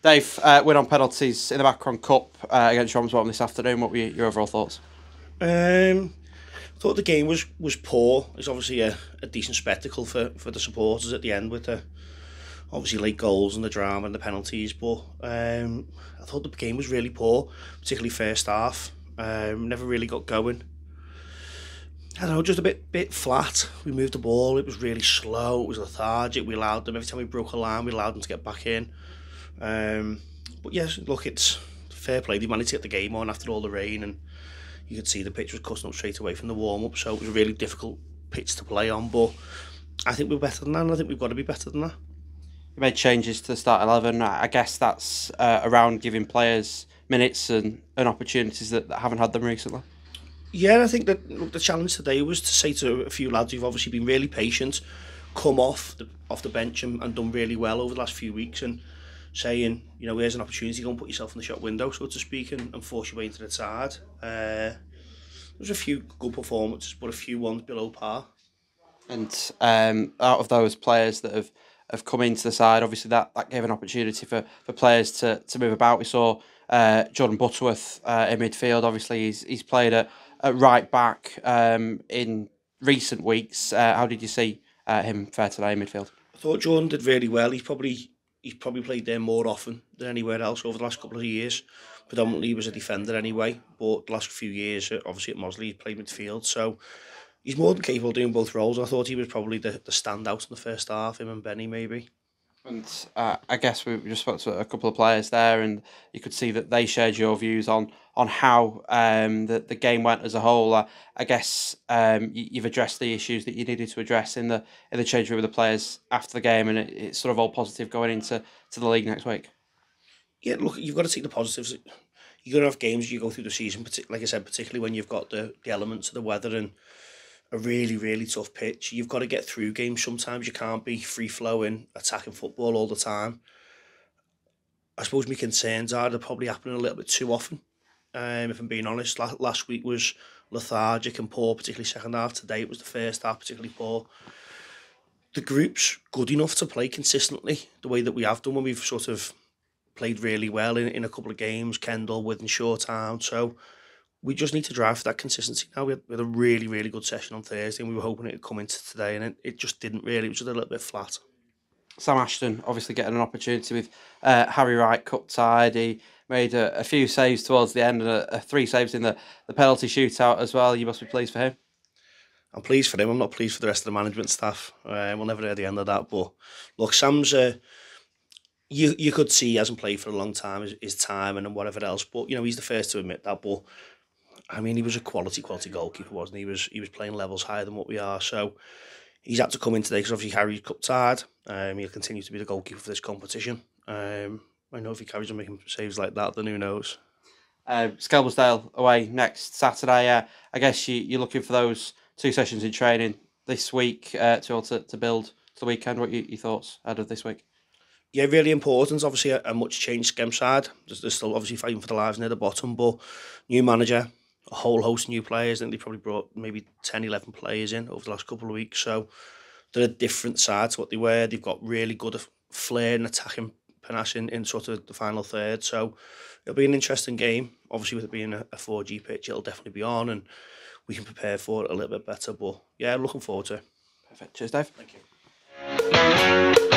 Dave, win on penalties in the Macron Cup against Romsbottom this afternoon. What were your overall thoughts? I thought the game was poor. It's obviously a decent spectacle for the supporters at the end with the obviously late goals and the drama and the penalties. But I thought the game was really poor, particularly first half. Never really got going. I don't know, just a bit flat. We moved the ball. It was really slow. It was lethargic. We allowed them every time we broke a line. We allowed them to get back in. But yes, look, it's fair play. They managed to get the game on after all the rain, and you could see the pitch was cutting up straight away from the warm-up, so it was a really difficult pitch to play on. But I think we're better than that, and I think we've got to be better than that. You made changes to the start 11. I guess that's around giving players minutes and opportunities that haven't had them recently. Yeah, I think that look, the challenge today was to say to a few lads who've obviously been really patient, come off the bench and done really well over the last few weeks, and saying, you know, here's an opportunity, go and put yourself in the shop window, so to speak, and force your way into the side. There was a few good performances, but a few ones below par. And out of those players that have come into the side, obviously that gave an opportunity for players to move about. We saw Jordan Butterworth in midfield. Obviously, he's played at right back in recent weeks. How did you see him fare today in midfield? I thought Jordan did really well. He's probably played there more often than anywhere else over the last couple of years. Predominantly he was a defender anyway, but the last few years, obviously at Mosley, he played midfield, so he's more than capable of doing both roles. I thought he was probably the standout in the first half, him and Benny maybe. And I guess we just spoke to a couple of players there, and you could see that they shared your views on how the game went as a whole. I guess you've addressed the issues that you needed to address in the change room with the players after the game, and it's sort of all positive going into the league next week. Yeah, look, you've got to take the positives. You're going to have games as you go through the season, like I said, particularly when you've got the elements of the weather and a really tough pitch. You've got to get through games sometimes. You can't be free-flowing, attacking football all the time. I suppose my concerns are they're probably happening a little bit too often. If I'm being honest, last week was lethargic and poor, particularly second half. Today it was the first half, particularly poor. The group's good enough to play consistently the way that we have done when we've sort of played really well in a couple of games, Kendall, Withenshaw, Shoretown. So we just need to drive for that consistency now. We had a really good session on Thursday, and we were hoping it would come into today, and it just didn't really. It was just a little bit flat. Sam Ashton obviously getting an opportunity with Harry Wright cup tied. He made a few saves towards the end and 3 saves in the penalty shootout as well. You must be pleased for him. I'm pleased for him. I'm not pleased for the rest of the management staff. We'll never hear the end of that. But look, Sam's you could see he hasn't played for a long time, his time and whatever else. But you know, he's the first to admit that. But I mean, he was a quality goalkeeper, wasn't he? He was playing levels higher than what we are. So he's had to come in today because obviously Harry's cup tied. He'll continue to be the goalkeeper for this competition. I know if he carries on making saves like that, then who knows. Skelmersdale away next Saturday. I guess you're looking for those 2 sessions in training this week to build to the weekend. What are your thoughts out of this week? Yeah, really important. Obviously, a much changed Skem side. They're still obviously fighting for the lives near the bottom, but new manager, a whole host of new players. I think they probably brought maybe 10, 11 players in over the last couple of weeks. So they're a different side to what they were. They've got really good flair and attacking panache in sort of the final third. So it'll be an interesting game. Obviously, with it being a 4G pitch, it'll definitely be on, and we can prepare for it a little bit better. But yeah, looking forward to it. Perfect. Cheers, Dave. Thank you.